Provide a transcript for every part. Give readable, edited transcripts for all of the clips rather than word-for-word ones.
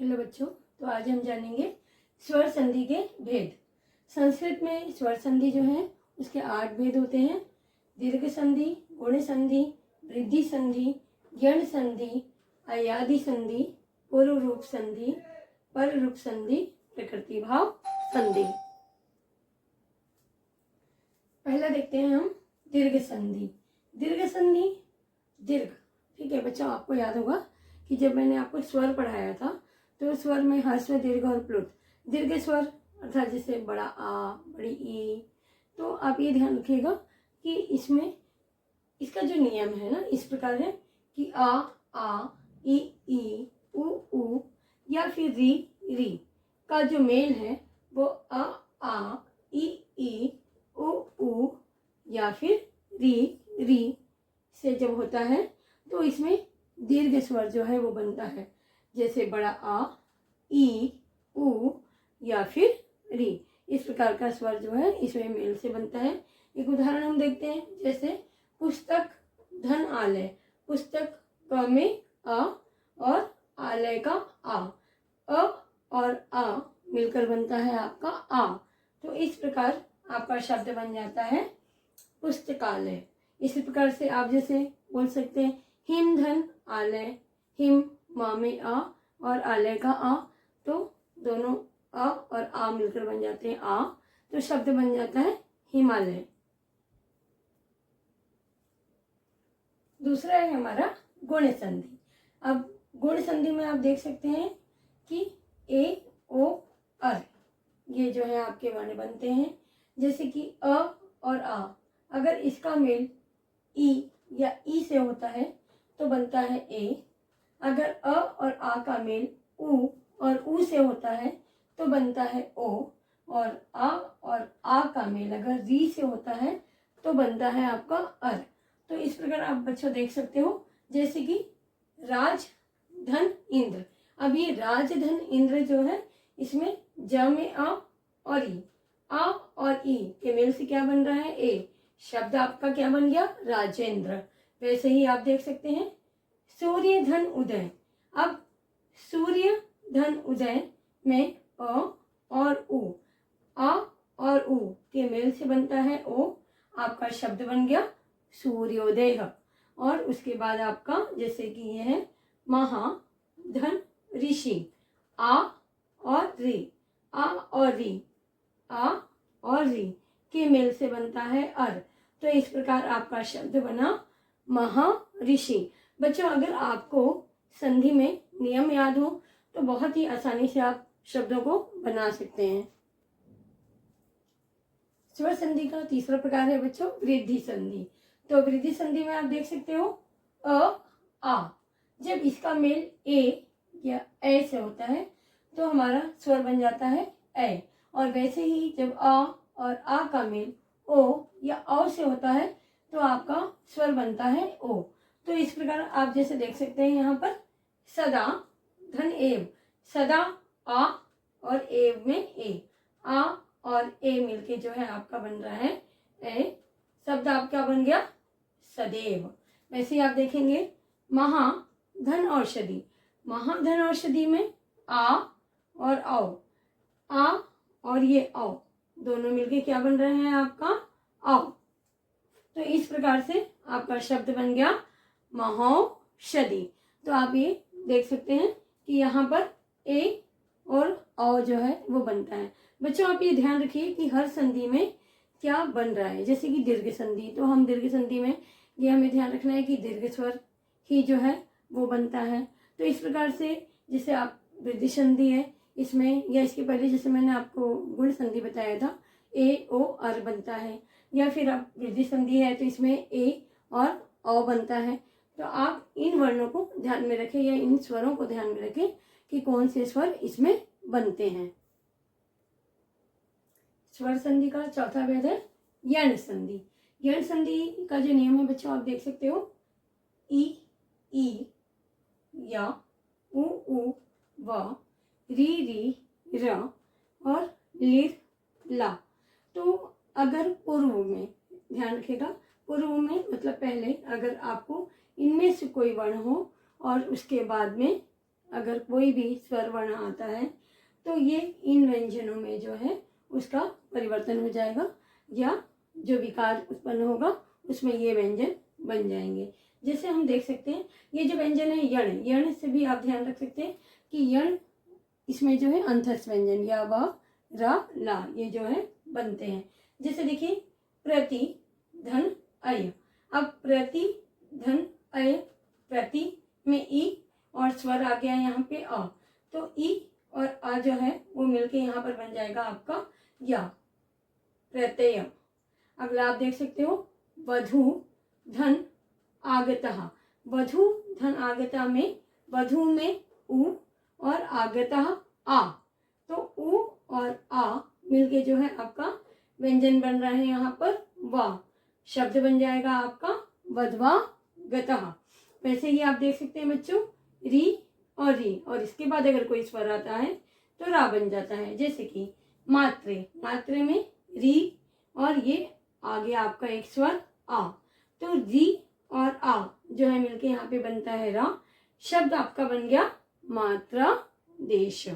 Hello बच्चों, तो आज हम जानेंगे स्वर संधि के भेद। संस्कृत में स्वर संधि जो है उसके 8 भेद होते हैं। दीर्घ संधि, गुण संधि, वृद्धि संधि, यण संधि, अयादि संधि, पूर्व रूप संधि, पर रूप संधि, प्रकृति भाव संधि। पहला देखते हैं हम दीर्घ संधि। दीर्घ संधि, दीर्घ, ठीक है बच्चों, आपको याद होगा कि जब मैंने आपको स्वर पढ़ाया था तो स्वर में ह्रस्व, दीर्घ और प्लुत। दीर्घ स्वर अर्थात जैसे बड़ा आ, बड़ी ई, तो आप ये ध्यान रखिएगा कि इसमें इसका जो नियम है ना इस प्रकार है कि आ, ई, उ या फिर री का जो मेल है वो आ, ई, उ या फिर री से जब होता है तो इसमें दीर्घ स्वर जो है वो बनता है। जैसे बड़ा आ, ई, उ या फिर री, इस प्रकार का स्वर जो है इसमें मेल से बनता है। एक उदाहरण हम देखते हैं, जैसे पुस्तक, धन, आलय। पुस्तक क में अ और आलय का आ और आ मिलकर बनता है आपका आ। तो इस प्रकार आपका शब्द बन जाता है पुस्तकालय। इसी प्रकार से आप जैसे बोल सकते हैं हिम, धन, आलय। हिम माँ में आ और आलय का आ, तो दोनों आ और आ मिलकर बन जाते हैं आ, तो शब्द बन जाता है हिमालय। दूसरा है हमारा गुण संधि। अब गुण संधि में आप देख सकते हैं कि ए, ओ, अर, ये जो है आपके वर्ण बनते हैं। जैसे कि अ और आ, अगर इसका मेल ई या ई से होता है तो बनता है ए। अगर अ और आ का मेल उ और उ से होता है तो बनता है ओ। और आ का मेल अगर री से होता है तो बनता है आपका अर। तो इस प्रकार आप बच्चों देख सकते हो, जैसे कि राज, धन, इंद्र। अब ये राज, धन, इंद्र जो है इसमें ज में आ और ई, आ और ई के मेल से क्या बन रहा है ए। शब्द आपका क्या बन गया राजेंद्र। वैसे ही आप देख सकते हैं सूर्य, धन, उदय। अब सूर्य, धन, उदय में अ और उ, आ और उ के मेल से बनता है ओ। आपका शब्द बन गया सूर्योदय। और उसके बाद आपका जैसे कि ये है महा, धन, ऋषि। आ और री, आ और री के मेल से बनता है अर। तो इस प्रकार आपका शब्द बना महर्षि। बच्चों, अगर आपको संधि में नियम याद हो तो बहुत ही आसानी से आप शब्दों को बना सकते हैं। स्वर संधि का तीसरा प्रकार है बच्चों वृद्धि संधि। तो वृद्धि संधि में आप देख सकते हो आ, जब इसका मेल ए या ए से होता है तो हमारा स्वर बन जाता है ए। और वैसे ही जब आ और आ का मेल ओ या औ से होता है तो आपका स्वर बनता है ओ। तो इस प्रकार आप जैसे देख सकते हैं यहाँ पर सदा, धन, एव। सदा आ और एव में ए, आ और ए मिलके जो है आपका बन रहा है ए। शब्द आपका बन गया सदैव। वैसे ही आप देखेंगे महा, धन, औषधि। महा, धन, औषधि में आ और औ, आ और ये औ दोनों मिलके क्या बन रहे हैं आपका औ। तो इस प्रकार से आपका शब्द बन गया महौषधि। तो आप ये देख सकते हैं कि यहाँ पर ए और औ जो है वो बनता है। बच्चों, आप ये ध्यान रखिए कि हर संधि में क्या बन रहा है। जैसे कि दीर्घ संधि, तो हम दीर्घ संधि में ये हमें ध्यान रखना है कि दीर्घ स्वर ही जो है वो बनता है। तो इस प्रकार से जैसे आप वृद्धि संधि है इसमें, या इसके पहले जैसे मैंने आपको गुण संधि बताया था ए, ओ, अर बनता है। या फिर आप वृद्धि संधि है तो इसमें ए और औ बनता है। तो आप इन वर्णों को ध्यान में रखें या इन स्वरों को ध्यान में रखें कि कौन से स्वर इसमें बनते हैं। स्वर संधि का चौथा भेद है यण संधि। यण संधि का जो नियम है बच्चों आप देख सकते हो ई, या, उ, व, री, र और लिर, ला। तो अगर पूर्व में ध्यान रखिएगा, पूर्व में मतलब पहले अगर आपको इनमें से कोई वर्ण हो और उसके बाद में अगर कोई भी स्वर वर्ण आता है तो ये इन व्यंजनों में जो है उसका परिवर्तन हो जाएगा या जो विकार उत्पन्न होगा उसमें ये व्यंजन बन जाएंगे। जैसे हम देख सकते हैं ये जो व्यंजन है यण, यण से भी आप ध्यान रख सकते हैं कि यण इसमें जो है अंतस्थ व्यंजन या व रा ला ये जो है बनते हैं। जैसे देखिए प्रति धन अय, अब प्रति धन अय, प्रति में ई और स्वर आ गया यहाँ पे अ, तो ई और आ जो है वो मिलके यहाँ पर बन जाएगा आपका या, प्रत्यय। अगला आप देख सकते हो वधु धन आगतः, वधु धन आगतः में वधु में उ और आगतः आ, तो उ और आ मिलके जो है आपका व्यंजन बन रहा है यहाँ पर वा, शब्द बन जाएगा आपका वधवा गतः। वैसे ही आप देख सकते हैं बच्चों री और री, और इसके बाद अगर कोई स्वर आता है तो रा बन जाता है। जैसे कि मात्रे, मात्रे में री और ये आगे आपका एक स्वर आ, तो री और आ जो है मिलके यहाँ पे बनता है रा, शब्द आपका बन गया मात्रा देश।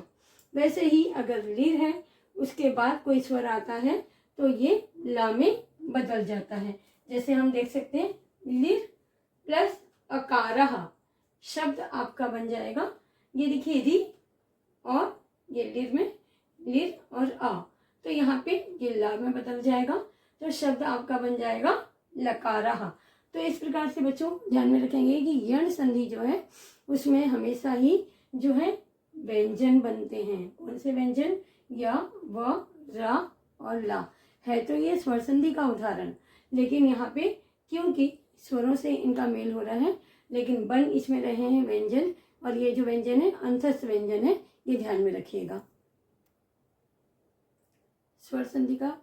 वैसे ही अगर लिर है उसके बाद कोई स्वर आता है तो ये ला में बदल जाता है। जैसे हम देख सकते हैं लिर प्लस अकारः, शब्द आपका बन जाएगा, ये देखिए री और ये लिर में लिर और आ, तो यहाँ पे ये ला में बदल जाएगा, तो शब्द आपका बन जाएगा लकारः। तो इस प्रकार से बच्चों ध्यान में रखेंगे कि यण संधि जो है उसमें हमेशा ही जो है व्यंजन बनते हैं। कौन से व्यंजन? या, व, रा और ला। है तो ये स्वर संधि का उदाहरण, लेकिन यहाँ पे क्योंकि स्वरों से इनका मेल हो रहा है लेकिन बन इसमें रहे हैं व्यंजन, और ये जो व्यंजन है अंतस्थ व्यंजन है, ये ध्यान में रखिएगा। स्वर संधि का